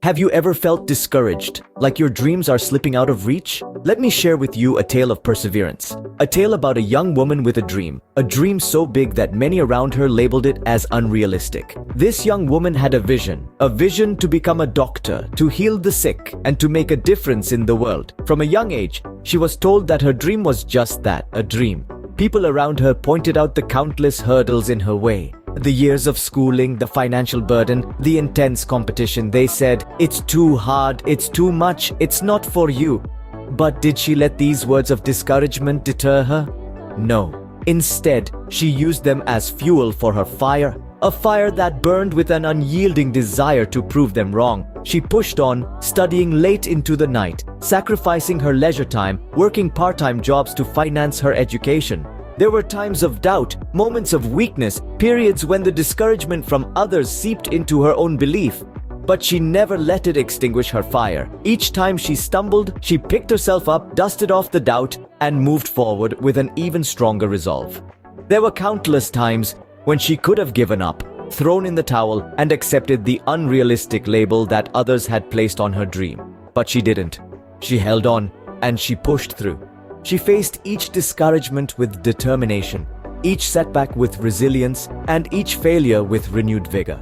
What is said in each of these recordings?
Have you ever felt discouraged, like your dreams are slipping out of reach? Let me share with you a tale of perseverance. A tale about a young woman with a dream so big that many around her labeled it as unrealistic. This young woman had a vision to become a doctor, to heal the sick, and to make a difference in the world. From a young age, she was told that her dream was just that, a dream. People around her pointed out the countless hurdles in her way. The years of schooling, the financial burden, the intense competition. They said, "It's too hard, it's too much, it's not for you." But did she let these words of discouragement deter her? No. Instead, she used them as fuel for her fire, a fire that burned with an unyielding desire to prove them wrong. She pushed on, studying late into the night, sacrificing her leisure time, working part-time jobs to finance her education. There were times of doubt, moments of weakness, periods when the discouragement from others seeped into her own belief. But she never let it extinguish her fire. Each time she stumbled, she picked herself up, dusted off the doubt, and moved forward with an even stronger resolve. There were countless times when she could have given up, thrown in the towel, and accepted the unrealistic label that others had placed on her dream. But she didn't. She held on, and she pushed through. She faced each discouragement with determination, each setback with resilience, and each failure with renewed vigor.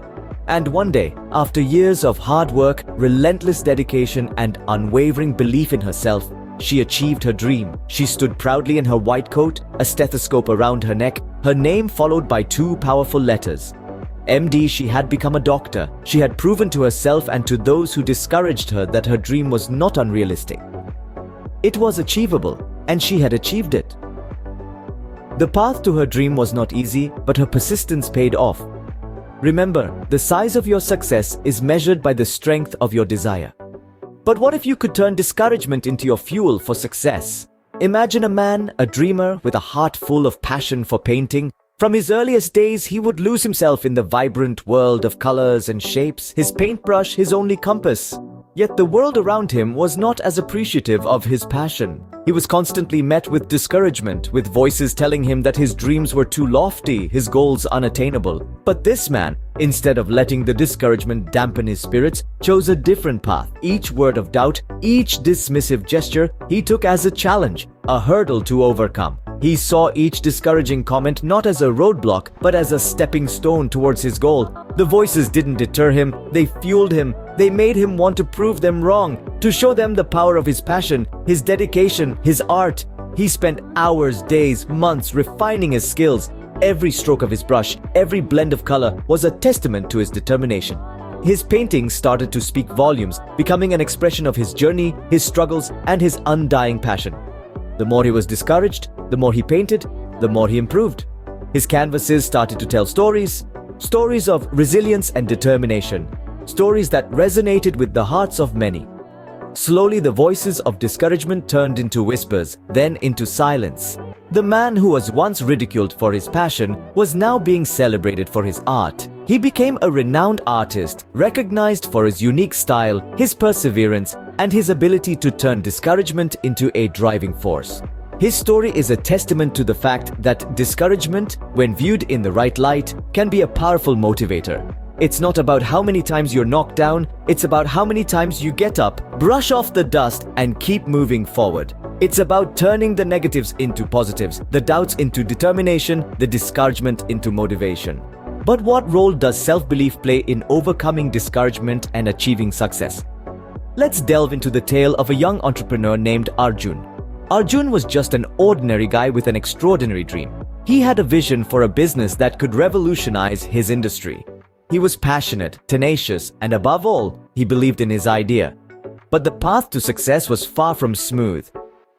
And one day, after years of hard work, relentless dedication, and unwavering belief in herself, she achieved her dream. She stood proudly in her white coat, a stethoscope around her neck, her name followed by two powerful letters. MD. She had become a doctor. She had proven to herself and to those who discouraged her that her dream was not unrealistic. It was achievable, and she had achieved it. The path to her dream was not easy, but her persistence paid off. Remember, the size of your success is measured by the strength of your desire. But what if you could turn discouragement into your fuel for success? Imagine a man, a dreamer, with a heart full of passion for painting. From his earliest days, he would lose himself in the vibrant world of colors and shapes, his paintbrush his only compass. Yet the world around him was not as appreciative of his passion. He was constantly met with discouragement, with voices telling him that his dreams were too lofty, his goals unattainable. But this man, instead of letting the discouragement dampen his spirits, chose a different path. Each word of doubt, each dismissive gesture, he took as a challenge, a hurdle to overcome. He saw each discouraging comment not as a roadblock, but as a stepping stone towards his goal. The voices didn't deter him, they fueled him. They made him want to prove them wrong, to show them the power of his passion, his dedication, his art. He spent hours, days, months refining his skills. Every stroke of his brush, every blend of color was a testament to his determination. His paintings started to speak volumes, becoming an expression of his journey, his struggles, and his undying passion. The more he was discouraged, the more he painted, the more he improved. His canvases started to tell stories of resilience and determination, stories that resonated with the hearts of many. Slowly, the voices of discouragement turned into whispers, then into silence. The man who was once ridiculed for his passion was now being celebrated for his art. He became a renowned artist, recognized for his unique style, his perseverance, and his ability to turn discouragement into a driving force. His story is a testament to the fact that discouragement, when viewed in the right light, can be a powerful motivator. It's not about how many times you're knocked down, it's about how many times you get up, brush off the dust, and keep moving forward. It's about turning the negatives into positives, the doubts into determination, the discouragement into motivation. But what role does self-belief play in overcoming discouragement and achieving success? Let's delve into the tale of a young entrepreneur named Arjun. Arjun was just an ordinary guy with an extraordinary dream. He had a vision for a business that could revolutionize his industry. He was passionate, tenacious, and above all, he believed in his idea. But the path to success was far from smooth.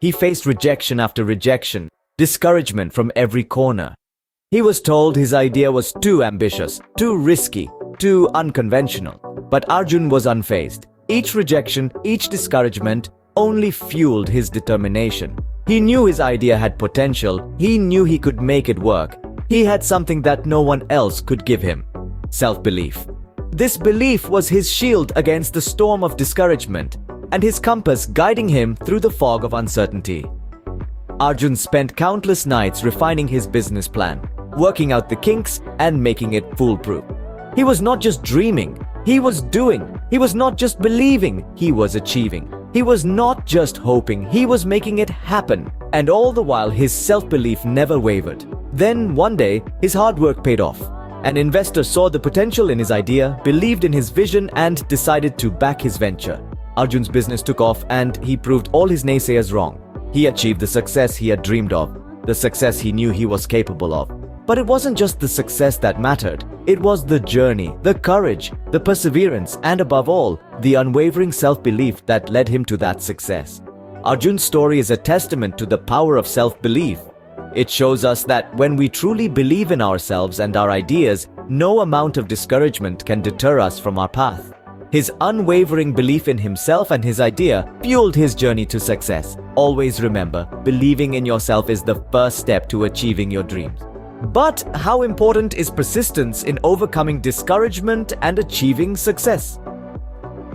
He faced rejection after rejection, discouragement from every corner. He was told his idea was too ambitious, too risky, too unconventional. But Arjun was unfazed. Each rejection, each discouragement only fueled his determination. He knew his idea had potential. He knew he could make it work. He had something that no one else could give him: self-belief. This belief was his shield against the storm of discouragement, and his compass guiding him through the fog of uncertainty. Arjun spent countless nights refining his business plan, working out the kinks and making it foolproof. He was not just dreaming, he was doing. He was not just believing, he was achieving. He was not just hoping, he was making it happen. And all the while, his self-belief never wavered. Then, one day, his hard work paid off. An investor saw the potential in his idea, believed in his vision, and decided to back his venture. Arjun's business took off, and he proved all his naysayers wrong. He achieved the success he had dreamed of, the success he knew he was capable of. But it wasn't just the success that mattered. It was the journey, the courage, the perseverance, and above all, the unwavering self-belief that led him to that success. Arjun's story is a testament to the power of self-belief. It shows us that when we truly believe in ourselves and our ideas, no amount of discouragement can deter us from our path. His unwavering belief in himself and his idea fueled his journey to success. Always remember, believing in yourself is the first step to achieving your dreams. But how important is persistence in overcoming discouragement and achieving success?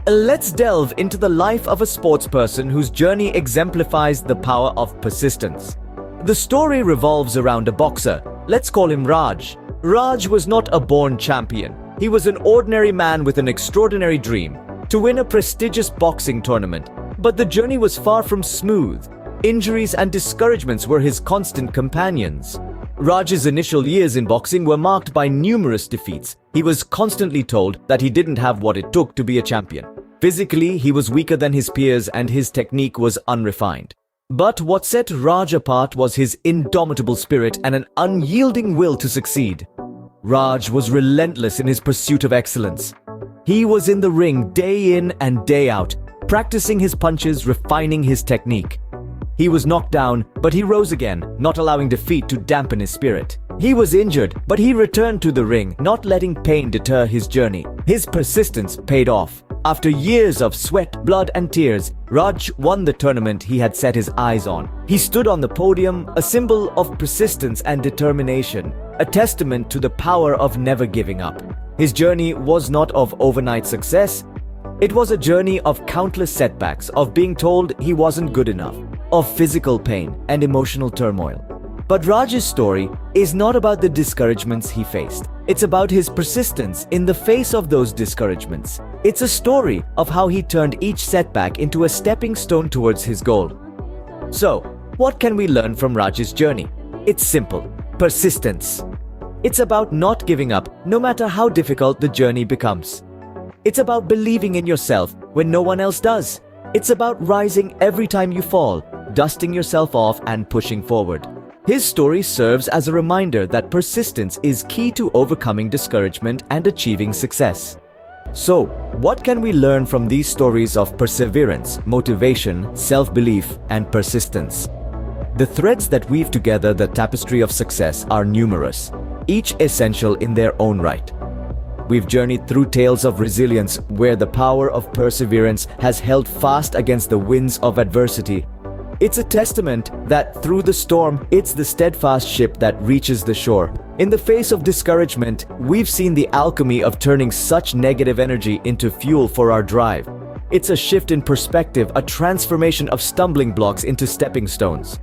Let's delve into the life of a sportsperson whose journey exemplifies the power of persistence. The story revolves around a boxer. Let's call him Raj. Raj was not a born champion. He was an ordinary man with an extraordinary dream to win a prestigious boxing tournament. But the journey was far from smooth. Injuries and discouragements were his constant companions. Raj's initial years in boxing were marked by numerous defeats. He was constantly told that he didn't have what it took to be a champion. Physically, he was weaker than his peers and his technique was unrefined. But what set Raj apart was his indomitable spirit and an unyielding will to succeed. Raj was relentless in his pursuit of excellence. He was in the ring day in and day out, practicing his punches, refining his technique. He was knocked down, but he rose again, not allowing defeat to dampen his spirit. He was injured, but he returned to the ring, not letting pain deter his journey. His persistence paid off. After years of sweat, blood, and tears, Raj won the tournament he had set his eyes on. He stood on the podium, a symbol of persistence and determination, a testament to the power of never giving up. His journey was not of overnight success. It was a journey of countless setbacks, of being told he wasn't good enough, of physical pain and emotional turmoil. But Raj's story is not about the discouragements he faced. It's about his persistence in the face of those discouragements. It's a story of how he turned each setback into a stepping stone towards his goal. So, what can we learn from Raj's journey? It's simple: persistence. It's about not giving up, no matter how difficult the journey becomes. It's about believing in yourself when no one else does. It's about rising every time you fall, dusting yourself off and pushing forward. His story serves as a reminder that persistence is key to overcoming discouragement and achieving success. So, what can we learn from these stories of perseverance, motivation, self-belief, and persistence? The threads that weave together the tapestry of success are numerous, each essential in their own right. We've journeyed through tales of resilience where the power of perseverance has held fast against the winds of adversity. It's a testament that through the storm, it's the steadfast ship that reaches the shore. In the face of discouragement, we've seen the alchemy of turning such negative energy into fuel for our drive. It's a shift in perspective, a transformation of stumbling blocks into stepping stones.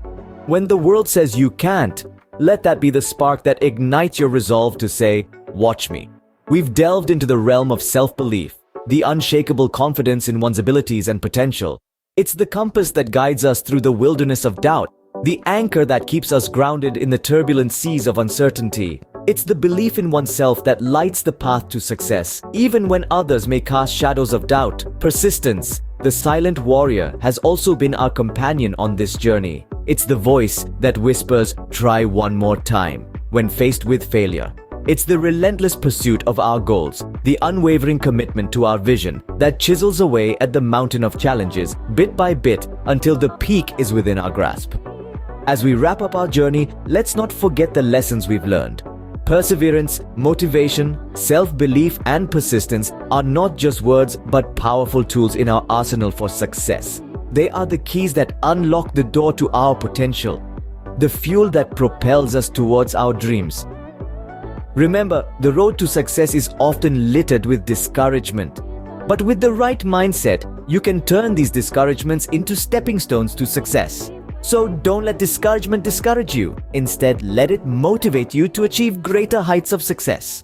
When the world says you can't, let that be the spark that ignites your resolve to say, "Watch me." We've delved into the realm of self-belief, the unshakable confidence in one's abilities and potential. It's the compass that guides us through the wilderness of doubt, the anchor that keeps us grounded in the turbulent seas of uncertainty. It's the belief in oneself that lights the path to success, even when others may cast shadows of doubt. Persistence, the silent warrior, has also been our companion on this journey. It's the voice that whispers, "Try one more time," when faced with failure. It's the relentless pursuit of our goals, the unwavering commitment to our vision that chisels away at the mountain of challenges, bit by bit, until the peak is within our grasp. As we wrap up our journey, let's not forget the lessons we've learned. Perseverance, motivation, self-belief, and persistence are not just words but powerful tools in our arsenal for success. They are the keys that unlock the door to our potential, the fuel that propels us towards our dreams. Remember, the road to success is often littered with discouragement. But with the right mindset, you can turn these discouragements into stepping stones to success. So don't let discouragement discourage you. Instead, let it motivate you to achieve greater heights of success.